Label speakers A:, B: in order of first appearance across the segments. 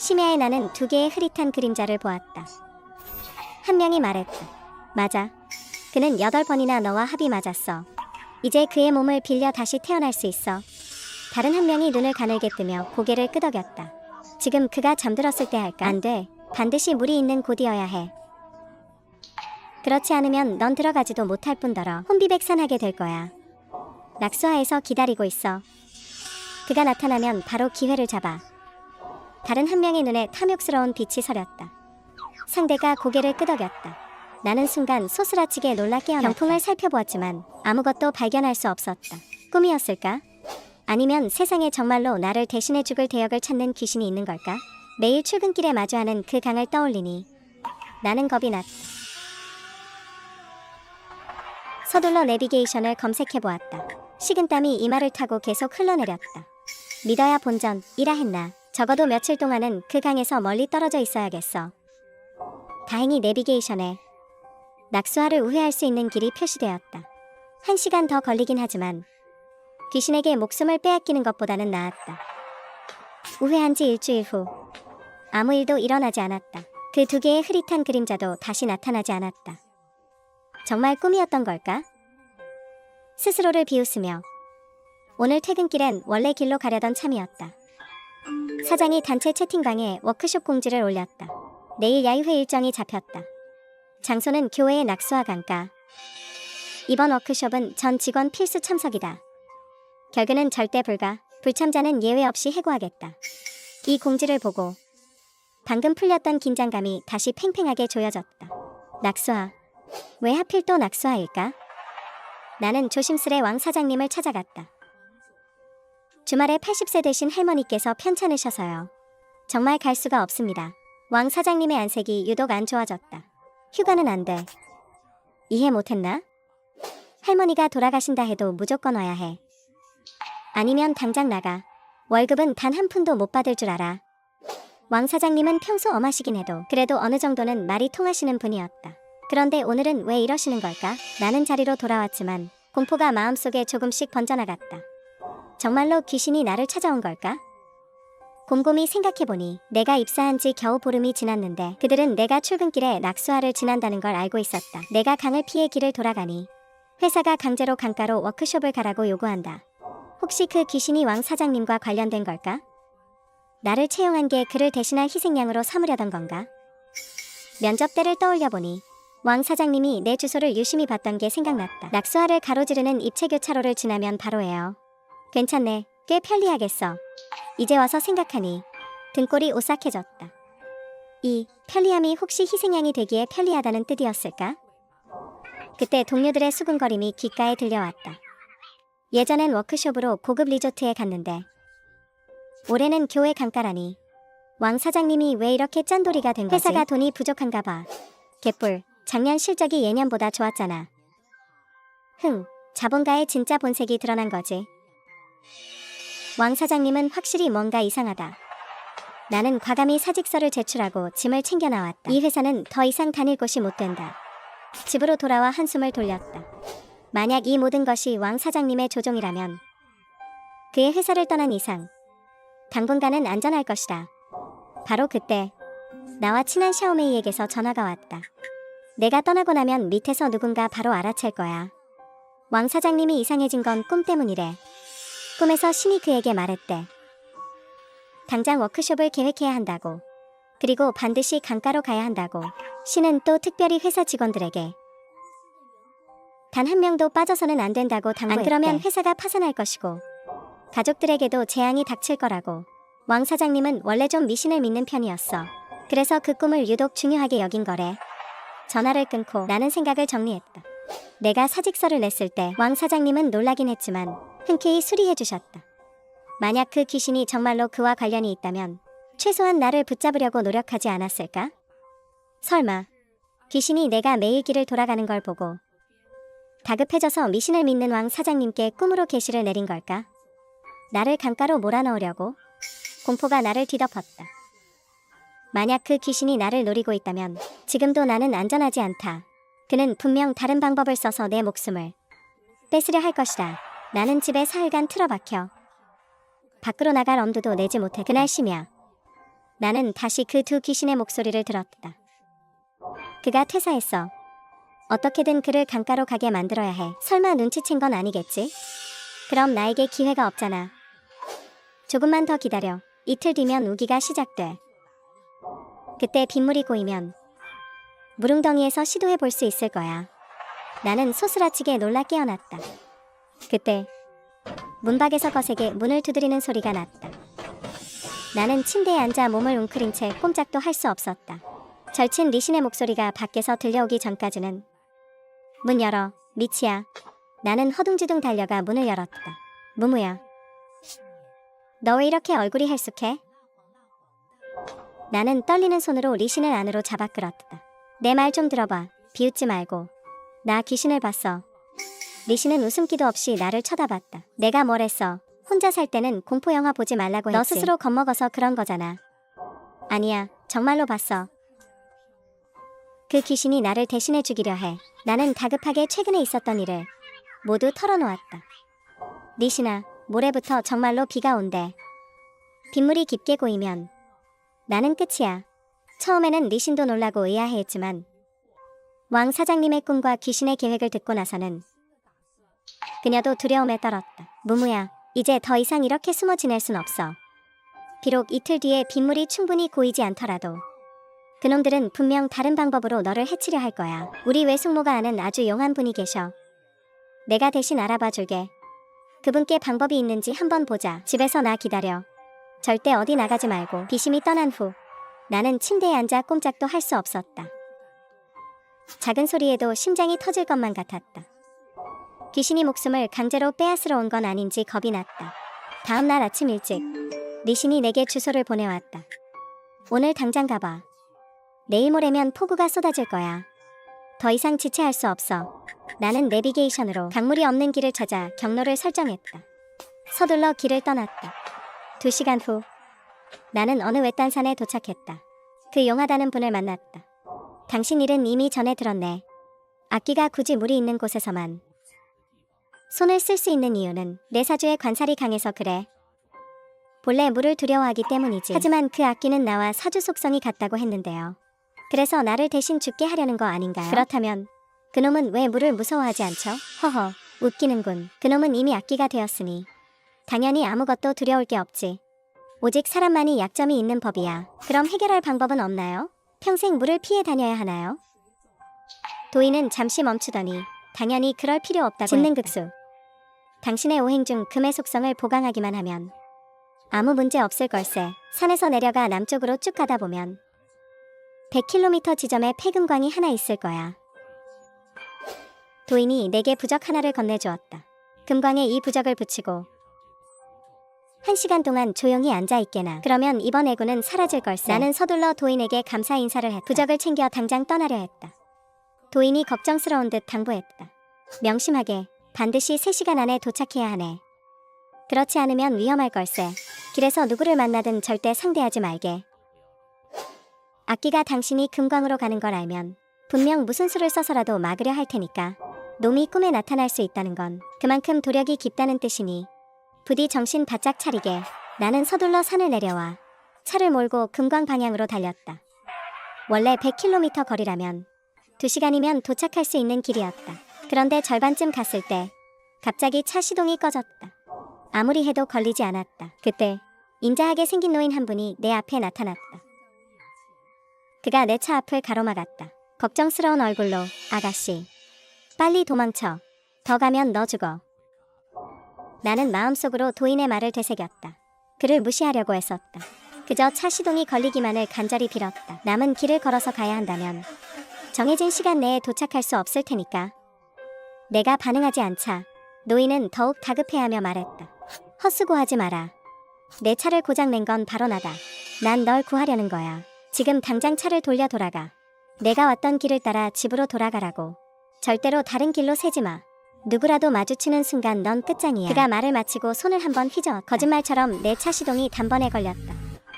A: 심야에 나는 두 개의 흐릿한 그림자를 보았다. 한 명이 말했다. 맞아. 그는 8번이나 너와 합이 맞았어. 이제 그의 몸을 빌려 다시 태어날 수 있어. 다른 한 명이 눈을 가늘게 뜨며 고개를 끄덕였다. 지금 그가 잠들었을 때 할까? 안 돼. 반드시 물이 있는 곳이어야 해. 그렇지 않으면 넌 들어가지도 못할 뿐더러 혼비백산하게 될 거야. 낙수하에서 기다리고 있어. 그가 나타나면 바로 기회를 잡아. 다른 한 명의 눈에 탐욕스러운 빛이 서렸다. 상대가 고개를 끄덕였다. 나는 순간 소스라치게 놀라 깨어났다. 병풍을 살펴보았지만 아무것도 발견할 수 없었다. 꿈이었을까? 아니면 세상에 정말로 나를 대신해 죽을 대역을 찾는 귀신이 있는 걸까? 매일 출근길에 마주하는 그 강을 떠올리니 나는 겁이 났다. 서둘러 내비게이션을 검색해보았다. 식은땀이 이마를 타고 계속 흘러내렸다. 믿어야 본전이라 했나? 적어도 며칠 동안은 그 강에서 멀리 떨어져 있어야겠어. 다행히 내비게이션에 낙수하를 우회할 수 있는 길이 표시되었다. 1시간 더 걸리긴 하지만 귀신에게 목숨을 빼앗기는 것보다는 나았다. 우회한 지 일주일 후 아무 일도 일어나지 않았다. 그 두 개의 흐릿한 그림자도 다시 나타나지 않았다. 정말 꿈이었던 걸까? 스스로를 비웃으며 오늘 퇴근길엔 원래 길로 가려던 참이었다. 사장이 단체 채팅방에 워크숍 공지를 올렸다. 내일 야유회 일정이 잡혔다. 장소는 교회의 낙수하 강가. 이번 워크숍은 전 직원 필수 참석이다. 결근은 절대 불가. 불참자는 예외 없이 해고하겠다. 이 공지를 보고 방금 풀렸던 긴장감이 다시 팽팽하게 조여졌다. 낙수하. 왜 하필 또 낙수하일까? 나는 조심스레 왕 사장님을 찾아갔다. 주말에 80세 되신 할머니께서 편찮으셔서요. 정말 갈 수가 없습니다. 왕 사장님의 안색이 유독 안 좋아졌다. 휴가는 안 돼. 이해 못했나? 할머니가 돌아가신다 해도 무조건 와야 해. 아니면 당장 나가. 월급은 단 한 푼도 못 받을 줄 알아. 왕 사장님은 평소 엄하시긴 해도 그래도 어느 정도는 말이 통하시는 분이었다. 그런데 오늘은 왜 이러시는 걸까? 나는 자리로 돌아왔지만 공포가 마음속에 조금씩 번져나갔다. 정말로 귀신이 나를 찾아온 걸까? 곰곰이 생각해보니 내가 입사한 지 겨우 보름이 지났는데 그들은 내가 출근길에 낙수하를 지난다는 걸 알고 있었다. 내가 강을 피해 길을 돌아가니 회사가 강제로 강가로 워크숍을 가라고 요구한다. 혹시 그 귀신이 왕 사장님과 관련된 걸까? 나를 채용한 게 그를 대신할 희생양으로 삼으려던 건가? 면접 때를 떠올려보니 왕 사장님이 내 주소를 유심히 봤던 게 생각났다. 낙수하를 가로지르는 입체교차로를 지나면 바로예요. 괜찮네. 꽤 편리하겠어. 이제 와서 생각하니 등골이 오싹해졌다. 이 편리함이 혹시 희생양이 되기에 편리하다는 뜻이었을까? 그때 동료들의 수근거림이 귓가에 들려왔다. 예전엔 워크숍으로 고급 리조트에 갔는데 올해는 교회 강가라니. 왕 사장님이 왜 이렇게 짠돌이가 된 거지? 회사가 돈이 부족한가 봐. 개뿔. 작년 실적이 예년보다 좋았잖아. 자본가의 진짜 본색이 드러난 거지. 왕 사장님은 확실히 뭔가 이상하다. 나는 과감히 사직서를 제출하고 짐을 챙겨 나왔다. 이 회사는 더 이상 다닐 곳이 못 된다. 집으로 돌아와 한숨을 돌렸다. 만약 이 모든 것이 왕 사장님의 조종이라면 그의 회사를 떠난 이상 당분간은 안전할 것이다. 바로 그때 나와 친한 샤오메이에게서 전화가 왔다. 내가 떠나고 나면 밑에서 누군가 바로 알아챌 거야. 왕 사장님이 이상해진 건 꿈 때문이래. 꿈에서 신이 그에게 말했대. 당장 워크숍을 계획해야 한다고. 그리고 반드시 강가로 가야 한다고. 신은 또 특별히 회사 직원들에게 단 한 명도 빠져서는 안 된다고 당부했대. 안 그러면 회사가 파산할 것이고 가족들에게도 재앙이 닥칠 거라고. 왕 사장님은 원래 좀 미신을 믿는 편이었어. 그래서 그 꿈을 유독 중요하게 여긴 거래. 전화를 끊고 나는 생각을 정리했다. 내가 사직서를 냈을 때 왕 사장님은 놀라긴 했지만 흔쾌히 수리해 주셨다. 만약 그 귀신이 정말로 그와 관련이 있다면 최소한 나를 붙잡으려고 노력하지 않았을까? 설마 귀신이 내가 매일 길을 돌아가는 걸 보고 다급해져서 미신을 믿는 왕 사장님께 꿈으로 계시를 내린 걸까? 나를 강가로 몰아넣으려고? 공포가 나를 뒤덮었다. 만약 그 귀신이 나를 노리고 있다면 지금도 나는 안전하지 않다. 그는 분명 다른 방법을 써서 내 목숨을 뺏으려 할 것이다. 나는 집에 사흘간 틀어박혀 밖으로 나갈 엄두도 내지 못해. 그날 심야 나는 다시 그 두 귀신의 목소리를 들었다. 그가 퇴사했어. 어떻게든 그를 강가로 가게 만들어야 해. 설마 눈치챈 건 아니겠지? 그럼 나에게 기회가 없잖아. 조금만 더 기다려. 이틀 뒤면 우기가 시작돼. 그때 빗물이 고이면 물웅덩이에서 시도해 볼 수 있을 거야. 나는 소스라치게 놀라 깨어났다. 그때 문 밖에서 거세게 문을 두드리는 소리가 났다. 나는 침대에 앉아 몸을 웅크린 채 꼼짝도 할 수 없었다. 절친 리신의 목소리가 밖에서 들려오기 전까지는 문 열어, 미치야. 나는 허둥지둥 달려가 문을 열었다. 무무야. 너 왜 이렇게 얼굴이 헬쑥해? 나는 떨리는 손으로 리신을 안으로 잡아 끌었다. 내 말 좀 들어봐. 비웃지 말고. 나 귀신을 봤어. 리신은 웃음기도 없이 나를 쳐다봤다. 내가 뭘 했어? 혼자 살 때는 공포영화 보지 말라고 했지. 너 스스로 겁먹어서 그런 거잖아. 아니야, 정말로 봤어. 그 귀신이 나를 대신해 주기려 해. 나는 다급하게 최근에 있었던 일을 모두 털어놓았다. 리신아, 모레부터 정말로 비가 온대. 빗물이 깊게 고이면 나는 끝이야. 처음에는 리신도 놀라고 의아해했지만 왕 사장님의 꿈과 귀신의 계획을 듣고 나서는 그녀도 두려움에 떨었다. 무무야, 이제 더 이상 이렇게 숨어 지낼 순 없어. 비록 이틀 뒤에 빗물이 충분히 고이지 않더라도 그놈들은 분명 다른 방법으로 너를 해치려 할 거야. 우리 외숙모가 아는 아주 용한 분이 계셔. 내가 대신 알아봐 줄게. 그분께 방법이 있는지 한번 보자. 집에서 나 기다려. 절대 어디 나가지 말고. 비심이 떠난 후 나는 침대에 앉아 꼼짝도 할 수 없었다. 작은 소리에도 심장이 터질 것만 같았다. 귀신이 목숨을 강제로 빼앗으러 온 건 아닌지 겁이 났다. 다음 날 아침 일찍 리신이 내게 주소를 보내왔다. 오늘 당장 가봐. 내일 모레면 폭우가 쏟아질 거야. 더 이상 지체할 수 없어. 나는 내비게이션으로 강물이 없는 길을 찾아 경로를 설정했다. 서둘러 길을 떠났다. 2시간 후 나는 어느 외딴 산에 도착했다. 그 용하다는 분을 만났다. 당신 일은 이미 전에 들었네. 악기가 굳이 물이 있는 곳에서만 손을 쓸 수 있는 이유는 내 사주의 관살이 강해서 그래. 본래 물을 두려워하기 때문이지. 하지만 그 악기는 나와 사주 속성이 같다고 했는데요. 그래서 나를 대신 죽게 하려는 거 아닌가요? 그렇다면 그놈은 왜 물을 무서워하지 않죠? 허허, 웃기는군. 그놈은 이미 악기가 되었으니 당연히 아무것도 두려울 게 없지. 오직 사람만이 약점이 있는 법이야. 그럼 해결할 방법은 없나요? 평생 물을 피해 다녀야 하나요? 도인은 잠시 멈추더니 당연히 그럴 필요 없다고 진능극수. 당신의 오행 중 금의 속성을 보강하기만 하면 아무 문제 없을 걸세. 산에서 내려가 남쪽으로 쭉 가다 보면 100km 지점에 폐금광이 하나 있을 거야. 도인이 내게 부적 하나를 건네주었다. 금광에 이 부적을 붙이고 1시간 동안 조용히 앉아있게나. 그러면 이번 애구는 사라질 걸세. 나는 서둘러 도인에게 감사 인사를 했다. 부적을 챙겨 당장 떠나려 했다. 도인이 걱정스러운 듯 당부했다. 명심하게 반드시 3시간 안에 도착해야 하네. 그렇지 않으면 위험할 걸세. 길에서 누구를 만나든 절대 상대하지 말게. 악기가 당신이 금광으로 가는 걸 알면 분명 무슨 수를 써서라도 막으려 할 테니까. 놈이 꿈에 나타날 수 있다는 건 그만큼 도력이 깊다는 뜻이니 부디 정신 바짝 차리게. 나는 서둘러 산을 내려와 차를 몰고 금광 방향으로 달렸다. 원래 100km 거리라면 2시간이면 도착할 수 있는 길이었다. 그런데 절반쯤 갔을 때 갑자기 차 시동이 꺼졌다. 아무리 해도 걸리지 않았다. 그때 인자하게 생긴 노인 한 분이 내 앞에 나타났다. 그가 내 차 앞을 가로막았다. 걱정스러운 얼굴로 아가씨, 빨리 도망쳐. 더 가면 너 죽어. 나는 마음속으로 도인의 말을 되새겼다. 그를 무시하려고 했었다. 그저 차 시동이 걸리기만을 간절히 빌었다. 남은 길을 걸어서 가야 한다면 정해진 시간 내에 도착할 수 없을 테니까. 내가 반응하지 않자 노인은 더욱 다급해하며 말했다. 헛수고하지 마라. 내 차를 고장낸 건 바로 나다. 난 널 구하려는 거야. 지금 당장 차를 돌려 돌아가. 내가 왔던 길을 따라 집으로 돌아가라고. 절대로 다른 길로 새지 마. 누구라도 마주치는 순간 넌 끝장이야. 그가 말을 마치고 손을 한번 휘저었다. 거짓말처럼 내 차 시동이 단번에 걸렸다.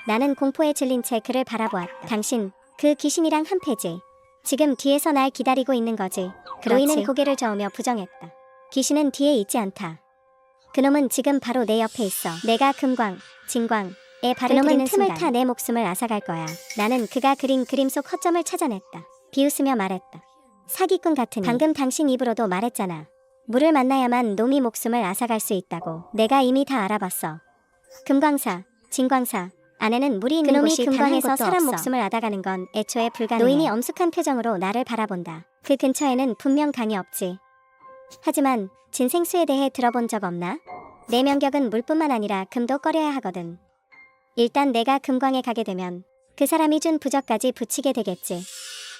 A: 나는 공포에 질린 채 그를 바라보았다. 당신, 그 귀신이랑 한패지. 지금 뒤에서 날 기다리고 있는 거지. 노인은 고개를 저으며 부정했다. 귀신은 뒤에 있지 않다. 그놈은 지금 바로 내 옆에 있어. 내가 금광, 진광, 에 발을 들이는 틈을 타 내 목숨을 앗아갈 거야. 나는 그가 그린 그림 속 허점을 찾아냈다. 비웃으며 말했다. 사기꾼 같으니. 방금 당신 입으로도 말했잖아. 물을 만나야만 놈이 목숨을 앗아갈 수 있다고. 내가 이미 다 알아봤어. 금광사, 진광사 안에는 물이 있는 곳이 금광에서 사람 목숨을 앗아가는 건 애초에 불가능해. 노인이 엄숙한 표정으로 나를 바라본다. 그 근처에는 분명 강이 없지. 하지만 진생수에 대해 들어본 적 없나? 내 명격은 물뿐만 아니라 금도 꺼려야 하거든. 일단 내가 금광에 가게 되면 그 사람이 준 부적까지 붙이게 되겠지.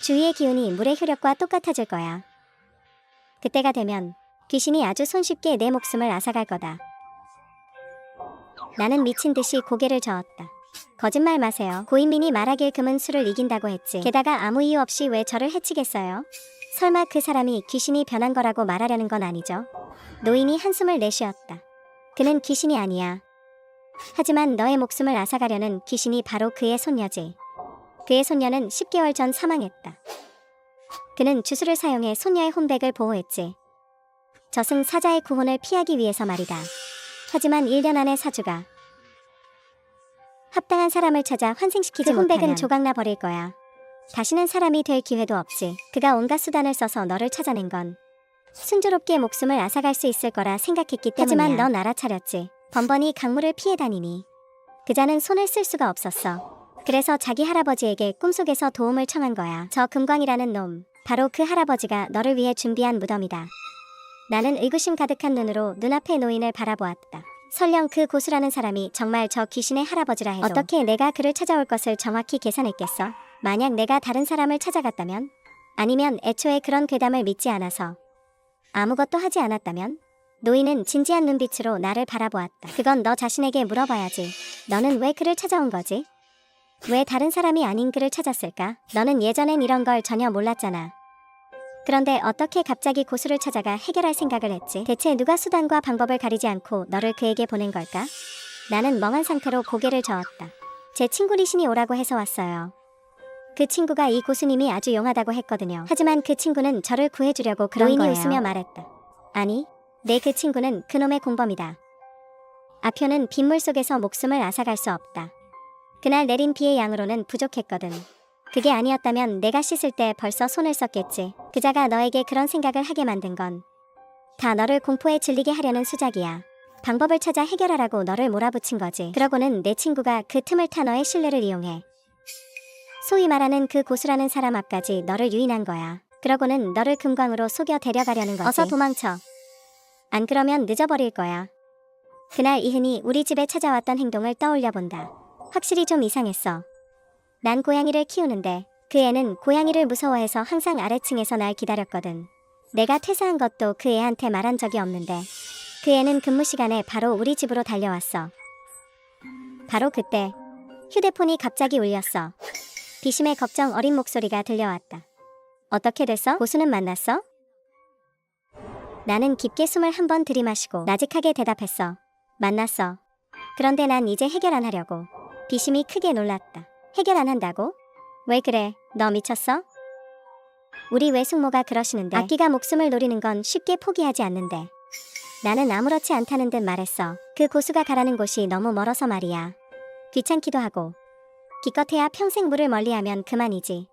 A: 주위의 기운이 물의 효력과 똑같아질 거야. 그때가 되면 귀신이 아주 손쉽게 내 목숨을 앗아갈 거다. 나는 미친 듯이 고개를 저었다. 거짓말 마세요. 고인민이 말하길 금은 술을 이긴다고 했지. 게다가 아무 이유 없이 왜 저를 해치겠어요? 설마 그 사람이 귀신이 변한 거라고 말하려는 건 아니죠? 노인이 한숨을 내쉬었다. 그는 귀신이 아니야. 하지만 너의 목숨을 앗아가려는 귀신이 바로 그의 손녀지. 그의 손녀는 10개월 전 사망했다. 그는 주술을 사용해 손녀의 혼백을 보호했지. 저승사자의 구혼을 피하기 위해서 말이다. 하지만 1년 안에 사주가 합당한 사람을 찾아 환생시키지 못하면 그 혼백은 조각나 버릴 거야. 다시는 사람이 될 기회도 없지. 그가 온갖 수단을 써서 너를 찾아낸 건 순조롭게 목숨을 앗아갈 수 있을 거라 생각했기 때문이야. 하지만 넌 알아차렸지. 번번이 강물을 피해 다니니 그자는 손을 쓸 수가 없었어. 그래서 자기 할아버지에게 꿈속에서 도움을 청한 거야. 저 금광이라는 놈, 바로 그 할아버지가 너를 위해 준비한 무덤이다. 나는 의구심 가득한 눈으로 눈앞의 노인을 바라보았다. 설령 그 고수라는 사람이 정말 저 귀신의 할아버지라 해도 어떻게 내가 그를 찾아올 것을 정확히 계산했겠어? 만약 내가 다른 사람을 찾아갔다면? 아니면 애초에 그런 괴담을 믿지 않아서 아무것도 하지 않았다면? 노인은 진지한 눈빛으로 나를 바라보았다. 그건 너 자신에게 물어봐야지. 너는 왜 그를 찾아온 거지? 왜 다른 사람이 아닌 그를 찾았을까? 너는 예전엔 이런 걸 전혀 몰랐잖아. 그런데 어떻게 갑자기 고수를 찾아가 해결할 생각을 했지? 대체 누가 수단과 방법을 가리지 않고 너를 그에게 보낸 걸까? 나는 멍한 상태로 고개를 저었다. 제 친구 리신이 오라고 해서 왔어요. 그 친구가 이 고수님이 아주 용하다고 했거든요. 하지만 그 친구는 저를 구해주려고 그런 거예요. 노인이 웃으며 말했다. 아니, 그 친구는 그놈의 공범이다. 아표는 빗물 속에서 목숨을 앗아갈 수 없다. 그날 내린 비의 양으로는 부족했거든. 그게 아니었다면 내가 씻을 때 벌써 손을 썼겠지. 그자가 너에게 그런 생각을 하게 만든 건 다 너를 공포에 질리게 하려는 수작이야. 방법을 찾아 해결하라고 너를 몰아붙인 거지. 그러고는 내 친구가 그 틈을 타 너의 신뢰를 이용해 소위 말하는 그 고수라는 사람 앞까지 너를 유인한 거야. 그러고는 너를 금광으로 속여 데려가려는 거지. 어서 도망쳐. 안 그러면 늦어버릴 거야. 그날 이흔이 우리 집에 찾아왔던 행동을 떠올려 본다. 확실히 좀 이상했어. 난 고양이를 키우는데 그 애는 고양이를 무서워해서 항상 아래층에서 날 기다렸거든. 내가 퇴사한 것도 그 애한테 말한 적이 없는데 그 애는 근무 시간에 바로 우리 집으로 달려왔어. 바로 그때 휴대폰이 갑자기 울렸어. 비심의 걱정 어린 목소리가 들려왔다. 어떻게 됐어? 고수는 만났어? 나는 깊게 숨을 한 번 들이마시고 나직하게 대답했어. 만났어. 그런데 난 이제 해결 안 하려고. 비심이 크게 놀랐다. 해결 안 한다고? 왜 그래? 너 미쳤어? 우리 외숙모가 그러시는데 악귀가 목숨을 노리는 건 쉽게 포기하지 않는데. 나는 아무렇지 않다는 듯 말했어. 그 고수가 가라는 곳이 너무 멀어서 말이야. 귀찮기도 하고 기껏해야 평생 물을 멀리하면 그만이지.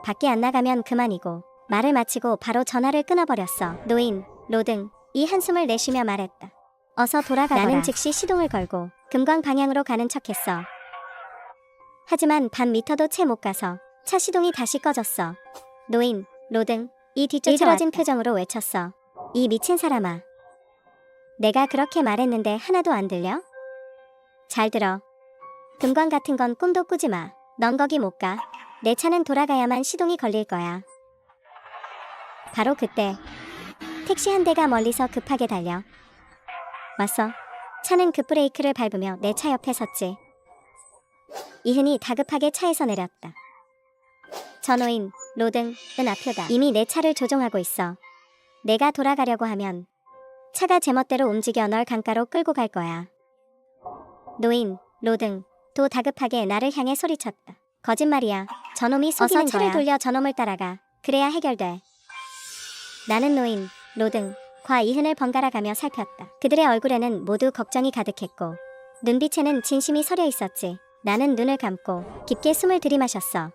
A: 밖에 안 나가면 그만이고. 말을 마치고 바로 전화를 끊어버렸어. 노인, 로등, 이 한숨을 내쉬며 말했다. 어서 돌아가거라. 나는 즉시 시동을 걸고 금광 방향으로 가는 척했어. 하지만 반 미터도 채 못 가서 차 시동이 다시 꺼졌어. 노인, 로등, 이 뒤쫓아진 표정으로 외쳤어. 이 미친 사람아. 내가 그렇게 말했는데 하나도 안 들려? 잘 들어. 금광 같은 건 꿈도 꾸지 마. 넌 거기 못 가. 내 차는 돌아가야만 시동이 걸릴 거야. 바로 그때 택시 한 대가 멀리서 급하게 달려 왔어. 차는 급브레이크를 밟으며 내 차 옆에 섰지. 이흔이 다급하게 차에서 내렸다. 전호인, 로등은 아표다. 이미 내 차를 조종하고 있어. 내가 돌아가려고 하면 차가 제멋대로 움직여 널 강가로 끌고 갈 거야. 노인, 로등, 도 다급하게 나를 향해 소리쳤다. 거짓말이야. 저놈이 속이는 거야. 어서 차를 돌려 저놈을 따라가. 그래야 해결돼. 나는 노인, 로등, 과 이흔을 번갈아 가며 살폈다. 그들의 얼굴에는 모두 걱정이 가득했고 눈빛에는 진심이 서려 있었지. 나는 눈을 감고 깊게 숨을 들이마셨어.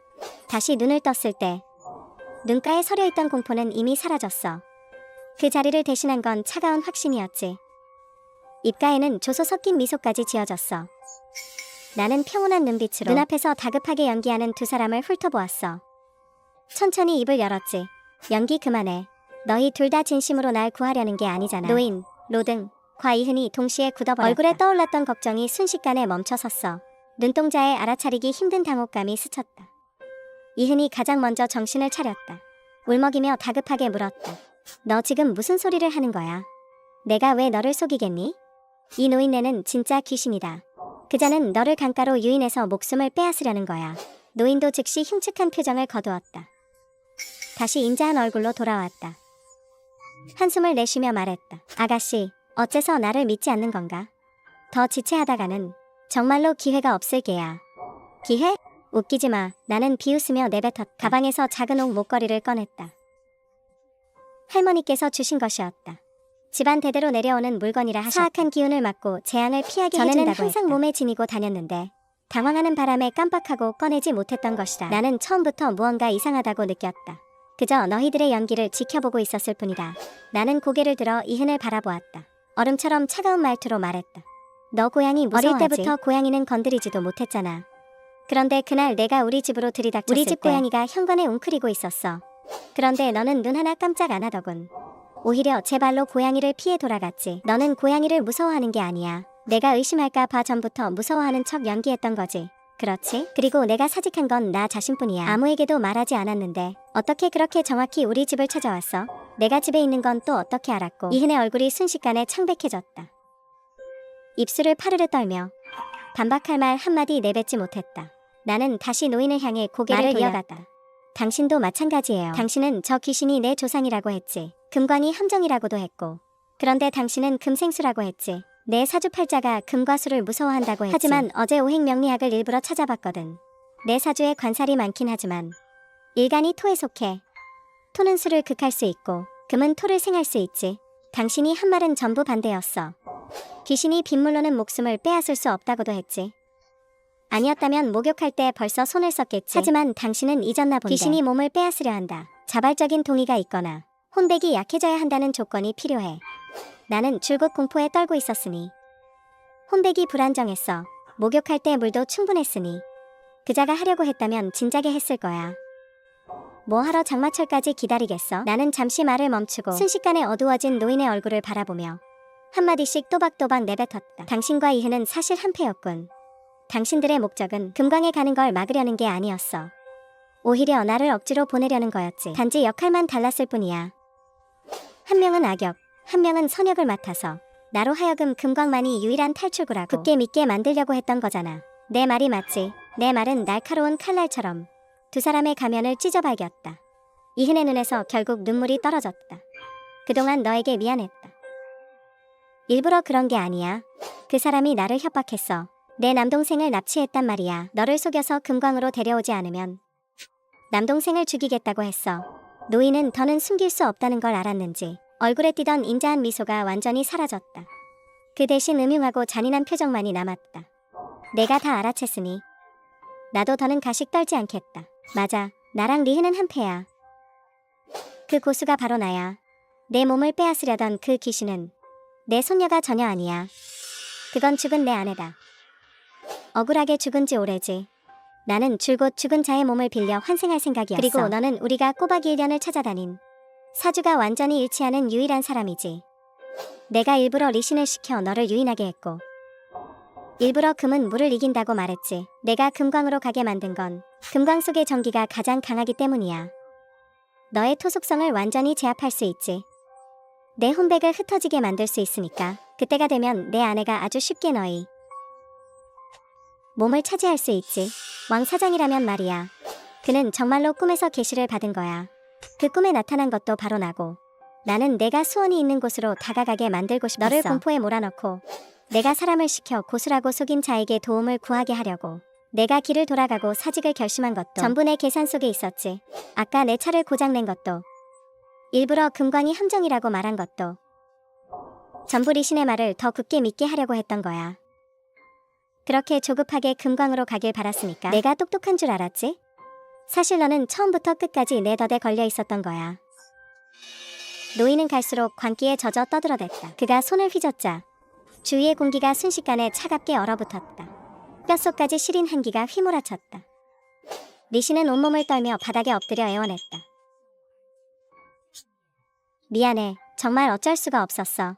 A: 다시 눈을 떴을 때 눈가에 서려 있던 공포는 이미 사라졌어. 그 자리를 대신한 건 차가운 확신이었지. 입가에는 조소 섞인 미소까지 지어졌어. 나는 평온한 눈빛으로 눈앞에서 다급하게 연기하는 두 사람을 훑어보았어. 천천히 입을 열었지. 연기 그만해. 너희 둘 다 진심으로 날 구하려는 게 아니잖아. 노인, 로등, 과이흔이 동시에 굳어버렸다. 얼굴에 떠올랐던 걱정이 순식간에 멈춰섰어. 눈동자에 알아차리기 힘든 당혹감이 스쳤다. 이흔이 가장 먼저 정신을 차렸다. 울먹이며 다급하게 물었다. 너 지금 무슨 소리를 하는 거야? 내가 왜 너를 속이겠니? 이 노인네는 진짜 귀신이다. 그자는 너를 강가로 유인해서 목숨을 빼앗으려는 거야. 노인도 즉시 흉측한 표정을 거두었다. 다시 인자한 얼굴로 돌아왔다. 한숨을 내쉬며 말했다. 아가씨, 어째서 나를 믿지 않는 건가? 더 지체하다가는 정말로 기회가 없을 게야. 기회? 웃기지 마. 나는 비웃으며 내뱉었다. 가방에서 작은 옥 목걸이를 꺼냈다. 할머니께서 주신 것이었다. 집안 대대로 내려오는 물건이라 하셨다. 사악한 기운을 막고 재앙을 피하게 해준다고 전에는 항상 했다. 몸에 지니고 다녔는데 당황하는 바람에 깜빡하고 꺼내지 못했던 것이다. 나는 처음부터 무언가 이상하다고 느꼈다. 그저 너희들의 연기를 지켜보고 있었을 뿐이다. 나는 고개를 들어 이흔을 바라보았다. 얼음처럼 차가운 말투로 말했다. 너 고양이 무서워하지? 어릴 때부터 고양이는 건드리지도 못했잖아. 그런데 그날 내가 우리 집으로 들이닥쳤을 우리 집 고양이가 현관에 웅크리고 있었어. 그런데 너는 눈 하나 깜짝 안 하더군. 오히려 제 발로 고양이를 피해 돌아갔지. 너는 고양이를 무서워하는 게 아니야. 내가 의심할까 봐 전부터 무서워하는 척 연기했던 거지. 그렇지? 그리고 내가 사직한 건 나 자신뿐이야. 아무에게도 말하지 않았는데 어떻게 그렇게 정확히 우리 집을 찾아왔어? 내가 집에 있는 건 또 어떻게 알았고? 이흔의 얼굴이 순식간에 창백해졌다. 입술을 파르르 떨며 반박할 말 한마디 내뱉지 못했다. 나는 다시 노인을 향해 고개를 이어갔다. 당신도 마찬가지예요. 당신은 저 귀신이 내 조상이라고 했지. 금광이 함정이라고도 했고. 그런데 당신은 금생수라고 했지. 내 사주팔자가 금과 수를 무서워한다고 했지. 하지만 어제 오행명리학을 일부러 찾아봤거든. 내 사주에 관살이 많긴 하지만 일간이 토에 속해. 토는 수를 극할 수 있고 금은 토를 생할 수 있지. 당신이 한 말은 전부 반대였어. 귀신이 빗물로는 목숨을 빼앗을 수 없다고도 했지. 아니었다면 목욕할 때 벌써 손을 썼겠지. 하지만 당신은 잊었나 본데. 귀신이 몸을 빼앗으려 한다. 자발적인 동의가 있거나 혼백이 약해져야 한다는 조건이 필요해. 나는 줄곧 공포에 떨고 있었으니. 혼백이 불안정했어. 목욕할 때 물도 충분했으니. 그자가 하려고 했다면 진작에 했을 거야. 뭐하러 장마철까지 기다리겠어? 나는 잠시 말을 멈추고 순식간에 어두워진 노인의 얼굴을 바라보며 한마디씩 또박또박 내뱉었다. 당신과 이흔은 사실 한패였군. 당신들의 목적은 금광에 가는 걸 막으려는 게 아니었어. 오히려 나를 억지로 보내려는 거였지. 단지 역할만 달랐을 뿐이야. 한 명은 악역, 한 명은 선역을 맡아서 나로 하여금 금광만이 유일한 탈출구라고 굳게 믿게 만들려고 했던 거잖아. 내 말이 맞지? 내 말은 날카로운 칼날처럼 두 사람의 가면을 찢어발겼다. 이흔의 눈에서 결국 눈물이 떨어졌다. 그동안 너에게 미안했다. 일부러 그런 게 아니야. 그 사람이 나를 협박했어. 내 남동생을 납치했단 말이야. 너를 속여서 금광으로 데려오지 않으면 남동생을 죽이겠다고 했어. 노인은 더는 숨길 수 없다는 걸 알았는지 얼굴에 띄던 인자한 미소가 완전히 사라졌다. 그 대신 음흉하고 잔인한 표정만이 남았다. 내가 다 알아챘으니 나도 더는 가식 떨지 않겠다. 맞아, 나랑 리흔은 한패야. 그 고수가 바로 나야. 내 몸을 빼앗으려던 그 귀신은 내 손녀가 전혀 아니야. 그건 죽은 내 아내다. 억울하게 죽은 지 오래지. 나는 줄곧 죽은 자의 몸을 빌려 환생할 생각이었어. 그리고 너는 우리가 꼬박 1년을 찾아다닌 사주가 완전히 일치하는 유일한 사람이지. 내가 일부러 리신을 시켜 너를 유인하게 했고 일부러 금은 물을 이긴다고 말했지. 내가 금광으로 가게 만든 건 금광 속의 전기가 가장 강하기 때문이야. 너의 토속성을 완전히 제압할 수 있지. 내 혼백을 흩어지게 만들 수 있으니까 그때가 되면 내 아내가 아주 쉽게 너희 몸을 차지할 수 있지. 왕 사장이라면 말이야. 그는 정말로 꿈에서 계시를 받은 거야. 그 꿈에 나타난 것도 바로 나고 나는 내가 수원이 있는 곳으로 다가가게 만들고 싶었어. 너를 공포에 몰아넣고 내가 사람을 시켜 고수라고 속인 자에게 도움을 구하게 하려고 내가 길을 돌아가고 사직을 결심한 것도 전부 내 계산 속에 있었지. 아까 내 차를 고장낸 것도 일부러 금광이 함정이라고 말한 것도 전부 리신의 말을 더 굳게 믿게 하려고 했던 거야. 그렇게 조급하게 금광으로 가길 바랐으니까 내가 똑똑한 줄 알았지? 사실 너는 처음부터 끝까지 내 덫에 걸려 있었던 거야. 노인은 갈수록 광기에 젖어 떠들어댔다. 그가 손을 휘젓자 주위의 공기가 순식간에 차갑게 얼어붙었다. 뼛속까지 시린 한기가 휘몰아쳤다. 리시는 온몸을 떨며 바닥에 엎드려 애원했다. 미안해. 정말 어쩔 수가 없었어.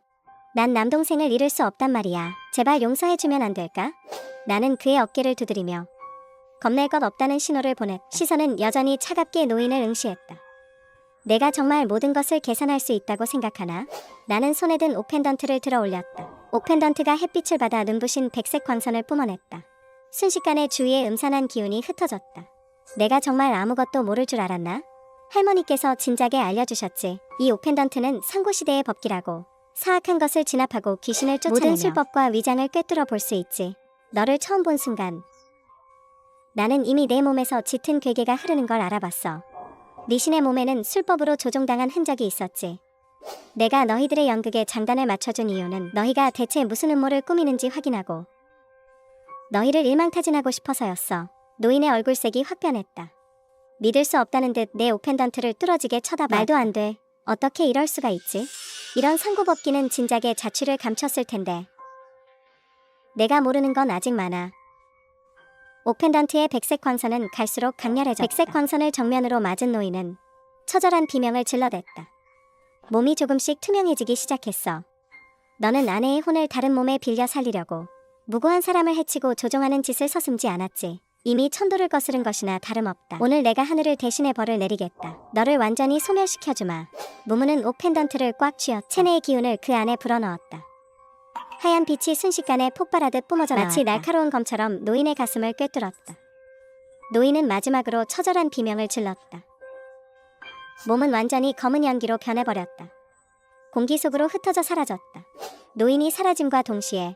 A: 난 남동생을 잃을 수 없단 말이야. 제발 용서해주면 안 될까? 나는 그의 어깨를 두드리며 겁낼 것 없다는 신호를 보냈다. 시선은 여전히 차갑게 노인을 응시했다. 내가 정말 모든 것을 계산할 수 있다고 생각하나? 나는 손에 든 옥펜던트를 들어 올렸다. 옥펜던트가 햇빛을 받아 눈부신 백색 광선을 뿜어냈다. 순식간에 주위에 음산한 기운이 흩어졌다. 내가 정말 아무것도 모를 줄 알았나? 할머니께서 진작에 알려주셨지. 이 옥펜던트는 상고시대의 법기라고. 사악한 것을 진압하고 귀신을 쫓아내며 모든 술법과 위장을 꿰뚫어 볼 수 있지. 너를 처음 본 순간 나는 이미 내 몸에서 짙은 괴계가 흐르는 걸 알아봤어. 리신의 몸에는 술법으로 조종당한 흔적이 있었지. 내가 너희들의 연극에 장단을 맞춰준 이유는 너희가 대체 무슨 음모를 꾸미는지 확인하고 너희를 일망타진하고 싶어서였어. 노인의 얼굴색이 확 변했다. 믿을 수 없다는 듯 내 옥펜던트를 뚫어지게 쳐다봐. 말도 안 돼. 어떻게 이럴 수가 있지? 이런 상고법기는 진작에 자취를 감췄을 텐데. 내가 모르는 건 아직 많아. 옥펜던트의 백색 광선은 갈수록 강렬해졌다. 백색 광선을 정면으로 맞은 노인은 처절한 비명을 질러댔다. 몸이 조금씩 투명해지기 시작했어. 너는 아내의 혼을 다른 몸에 빌려 살리려고 무고한 사람을 해치고 조종하는 짓을 서슴지 않았지. 이미 천도를 거스른 것이나 다름없다. 오늘 내가 하늘을 대신해 벌을 내리겠다. 너를 완전히 소멸시켜주마. 무무는 옥펜던트를 꽉 쥐었다. 체내의 기운을 그 안에 불어넣었다. 하얀 빛이 순식간에 폭발하듯 뿜어져 나왔다. 마치 날카로운 검처럼 노인의 가슴을 꿰뚫었다. 노인은 마지막으로 처절한 비명을 질렀다. 몸은 완전히 검은 연기로 변해버렸다. 공기 속으로 흩어져 사라졌다. 노인이 사라짐과 동시에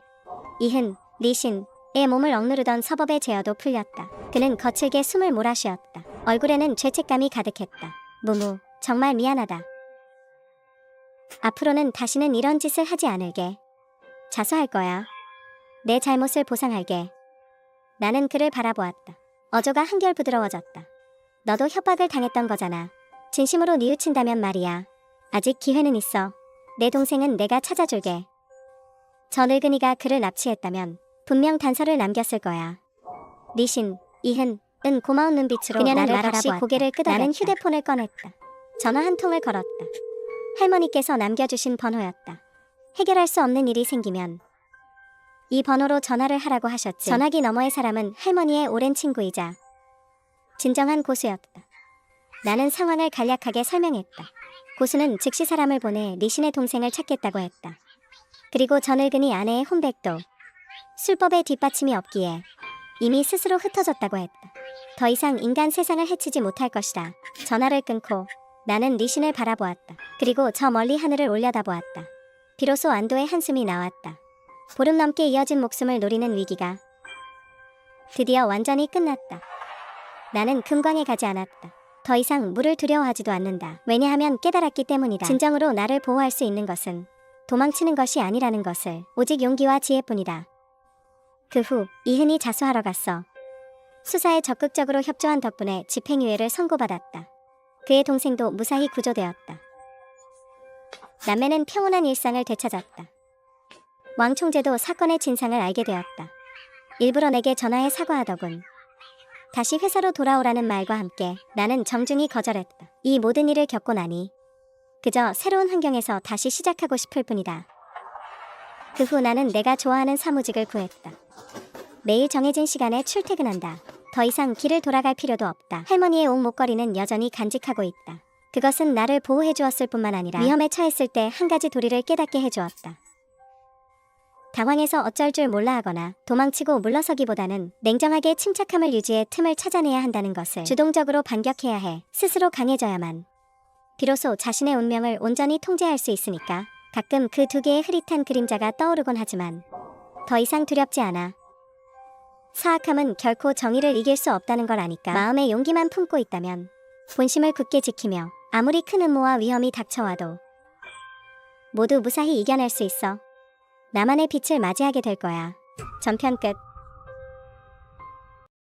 A: 이흔, 리신의 몸을 억누르던 서법의 제어도 풀렸다. 그는 거칠게 숨을 몰아쉬었다. 얼굴에는 죄책감이 가득했다. 무무, 정말 미안하다. 앞으로는 다시는 이런 짓을 하지 않을게. 자수할 거야. 내 잘못을 보상할게. 나는 그를 바라보았다. 어조가 한결 부드러워졌다. 너도 협박을 당했던 거잖아. 진심으로 뉘우친다면 말이야. 아직 기회는 있어. 내 동생은 내가 찾아줄게. 저 늙은이가 그를 납치했다면 분명 단서를 남겼을 거야. 리신, 이흔, 은 고마운 눈빛으로 그녀는 말없이 고개를 끄덕였다. 나는 휴대폰을 꺼냈다. 전화 한 통을 걸었다. 할머니께서 남겨주신 번호였다. 해결할 수 없는 일이 생기면 이 번호로 전화를 하라고 하셨지. 전화기 너머의 사람은 할머니의 오랜 친구이자 진정한 고수였다. 나는 상황을 간략하게 설명했다. 고수는 즉시 사람을 보내 리신의 동생을 찾겠다고 했다. 그리고 저 늙은이 아내의 혼백도 술법에 뒷받침이 없기에 이미 스스로 흩어졌다고 했다. 더 이상 인간 세상을 해치지 못할 것이다. 전화를 끊고 나는 리신을 바라보았다. 그리고 저 멀리 하늘을 올려다보았다. 비로소 안도의 한숨이 나왔다. 보름 넘게 이어진 목숨을 노리는 위기가 드디어 완전히 끝났다. 나는 금광에 가지 않았다. 더 이상 물을 두려워하지도 않는다. 왜냐하면 깨달았기 때문이다. 진정으로 나를 보호할 수 있는 것은 도망치는 것이 아니라는 것을, 오직 용기와 지혜뿐이다. 그 후 이흔이 자수하러 갔어. 수사에 적극적으로 협조한 덕분에 집행유예를 선고받았다. 그의 동생도 무사히 구조되었다. 남매는 평온한 일상을 되찾았다. 왕 총재도 사건의 진상을 알게 되었다. 일부러 내게 전화해 사과하더군. 다시 회사로 돌아오라는 말과 함께 나는 정중히 거절했다. 이 모든 일을 겪고 나니 그저 새로운 환경에서 다시 시작하고 싶을 뿐이다. 그 후 나는 내가 좋아하는 사무직을 구했다. 매일 정해진 시간에 출퇴근한다. 더 이상 길을 돌아갈 필요도 없다. 할머니의 옥 목걸이는 여전히 간직하고 있다. 그것은 나를 보호해 주었을 뿐만 아니라 위험에 처했을 때 한 가지 도리를 깨닫게 해주었다. 당황해서 어쩔 줄 몰라 하거나 도망치고 물러서기보다는 냉정하게 침착함을 유지해 틈을 찾아내야 한다는 것을 주동적으로 반격해야 해. 스스로 강해져야만 비로소 자신의 운명을 온전히 통제할 수 있으니까. 가끔 그 두 개의 흐릿한 그림자가 떠오르곤 하지만 더 이상 두렵지 않아. 사악함은 결코 정의를 이길 수 없다는 걸 아니까. 마음에 용기만 품고 있다면 본심을 굳게 지키며 아무리 큰 음모와 위험이 닥쳐와도 모두 무사히 이겨낼 수 있어. 나만의 빛을 맞이하게 될 거야. 전편 끝.